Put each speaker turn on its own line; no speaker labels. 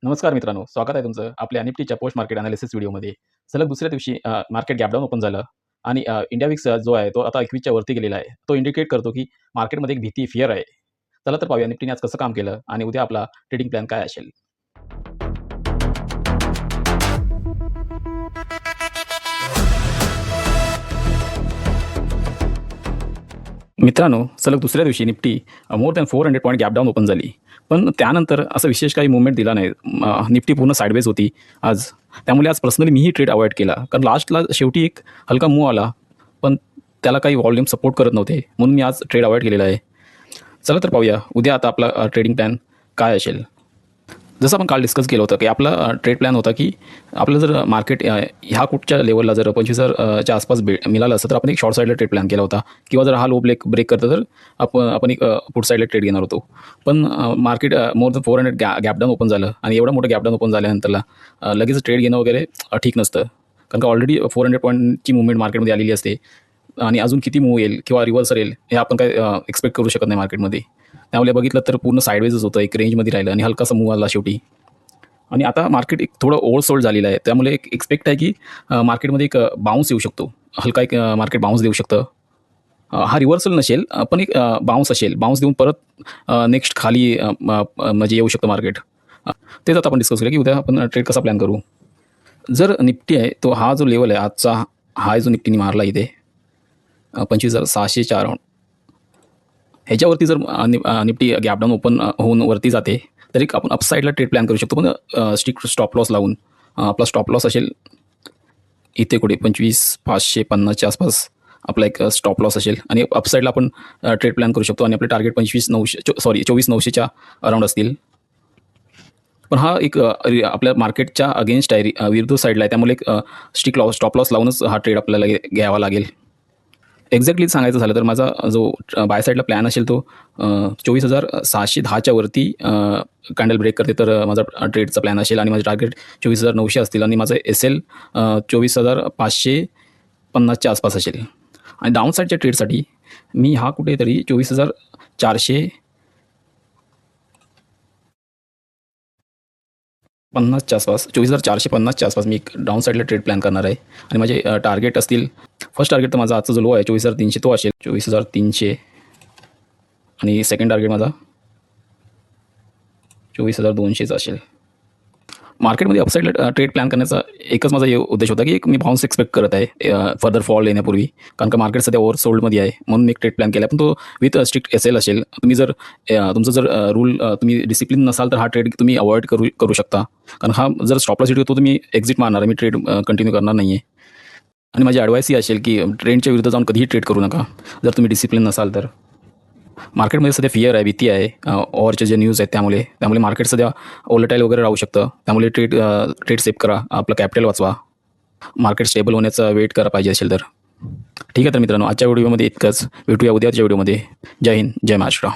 नमस्कार मित्रांनो, स्वागत आहे तुमचं आपल्या निफ्टीच्या पोस्ट मार्केट अनालिसिस व्हिडिओमध्ये. सलग दुसऱ्या दिवशी मार्केट गॅप डाऊन ओपन झालं आणि इंडिया विक्स जो आहे तो आता 21 च्या वरती गेलेला आहे. तो इंडिकेट करतो की मार्केटमध्ये एक भीती, फिअर आहे. चला तर पाहूया निफ्टीने आज कसं काम केलं आणि उद्या आपला ट्रेडिंग प्लॅन काय असेल. मित्रांनो, सलग दुसऱ्या दिवशी Nifty more than 400 point gap down open झाली. पण त्यानंतर असं विशेष काही मूव्हमेंट दिला नाही. निफ्टी पूर्ण साइडवेज होती आज. त्यामुळे आज पर्सनली मीही ट्रेड अवॉइड केला. कारण लास्टला शेवटी एक हलका मूव्ह आला, पण त्याला काही व्हॉल्यूम सपोर्ट करत नव्हते. म्हणून मी आज ट्रेड अवॉइड केलेला आहे. चला तर पाहूया उद्या आता आपला ट्रेडिंग प्लॅन काय असेल. जसं आपण काल डिस्कस केलं होतं की आपला ट्रेड प्लॅन होता की आपलं जर मार्केट ह्या कुठच्या लेवलला जर 25,000 च्या आसपास मिळालं असतं तर आपण एक शॉर्ट साईडला ट्रेड प्लॅन केला होता, किंवा जर हा लो ब्रेक करतं तर आपण एक पुट साईडला ट्रेड घेणार होतो. पण market more than 400 gap down open झालं आणि एवढं मोठं गॅप डाऊन ओपन झाल्यानंतरला लगेच ट्रेड घेणं वगैरे ठीक नसतं. कारण का ऑलरेडी 400 पॉईंटची मुवमेंट मार्केटमध्ये आलेली असते आणि अजून किती मूव्ह येईल किंवा रिव्हर्सर येईल हे आपण काय एक्सपेक्ट करू शकत नाही मार्केटमध्ये. त्यामुळे बघितलं तर पूर्ण साईडवेजच होतं, एक रेंजमध्ये राहिलं आणि हलकासा मूव्ह आला शेवटी. आणि आता मार्केट एक थोडं ओव्हरसोल्ड झालेलं आहे. त्यामुळे एक एक्सपेक्ट आहे की मार्केटमध्ये एक बाउन्स येऊ शकतो, हलका एक मार्केट बाउन्स देऊ शकतं. हा रिव्हर्सल नसेल, पण एक बाउन्स असेल. बाउन्स देऊन परत नेक्स्ट खाली म्हणजे येऊ शकतं मार्केट. तेच आता आपण डिस्कस करूया की उद्या आपण ट्रेड कसा प्लॅन करू. जर निफ्टी आहे तो हा जो लेवल आहे आजचा, हा जो निफ्टीने मारला इथे 25,600 अराउंड, ह्याच्यावरती जर निफ्टी गॅप डाऊन ओपन होऊन वरती जाते तर एक आपण अपसाईडला ट्रेड प्लॅन करू शकतो. पण स्ट्रिक्ट स्टॉप लॉस लावून आपला स्टॉप लॉस असेल इथे कुठे 25,550च्या आसपास आपला एक स्टॉप लॉस असेल आणि अपसाईडला आपण ट्रेड प्लॅन करू शकतो आणि आपले टार्गेट 24,900च्या अराउंड असतील. पण हा एक आपल्या मार्केटच्या अगेन्स्ट आहे, विरुद्ध साईडला आहे. त्यामुळे एक स्ट्रिक्ट स्टॉप लॉस लावूनच हा ट्रेड आपल्याला घ्यावा लागेल. एक्झॅक्टली सांगायचं झालं तर माझा जो बाय साईडला प्लॅन असेल तो 24,610च्या वरती कॅन्डल ब्रेक करते तर माझा ट्रेडचा प्लॅन असेल आणि माझे टार्गेट 24,900 असतील आणि माझं SL 24,550च्या आसपास असेल. आणि डाऊन साईडच्या ट्रेडसाठी मी हा कुठेतरी 24,450च्या आसपास 24,450च्या आसपास मी एक डाऊन साईडला ट्रेड प्लॅन करणार आहे. आणि माझे टार्गेट असतील, फर्स्ट टार्गेट तर माझा आजचा जो लो आहे 24,300 तो असेल 24,300. आणि सेकंड टार्गेट माझा 24,200चा असेल. मार्केटमध्ये अपसाईडला ट्रेड प्लॅन करण्याचा एकच माझा उद्देश होता की एक मी बाउन्स एक्सपेक्ट करत आहे फर्दर फॉल येण्यापूर्वी. कारण का मार्केट सध्या ओव्हरसोल्डमध्ये आहे, म्हणून मी एक ट्रेड प्लॅन केला. पण तो विथ स्ट्रिक्ट SL असेल. तुम्ही जर तुमचं जर रूल तुम्ही डिसिप्लिन नसाल तर हा ट्रेड तुम्ही अवॉइड करू शकता. कारण हा जर स्टॉपला सीट होतो तर मी एक्झिट मारणार आहे, मी ट्रेड कंटिन्यू करणार नाही आहे. आणि माझी ॲडवाईस ही असेल की ट्रेंडच्या विरुद्ध जाऊन कधीही ट्रेड करू नका जर तुम्ही डिसिप्लिन नसाल तर. मार्केटमध्ये सध्या फिअर आहे, भीती आहे ऑरचे जे न्यूज आहेत. त्यामुळे मार्केट सध्या ओलटाईल वगैरे राहू शकतं. त्यामुळे ट्रेड सेव्ह करा, आपलं कॅपिटल वाचवा. मार्केट स्टेबल होण्याचा वेट करा पाहिजे असेल तर. ठीक आहे तर मित्रांनो, आजच्या व्हिडिओमध्ये इतकंच. भेटूया उद्याच्या व्हिडिओमध्ये. जय हिंद, जय महाराष्ट्र.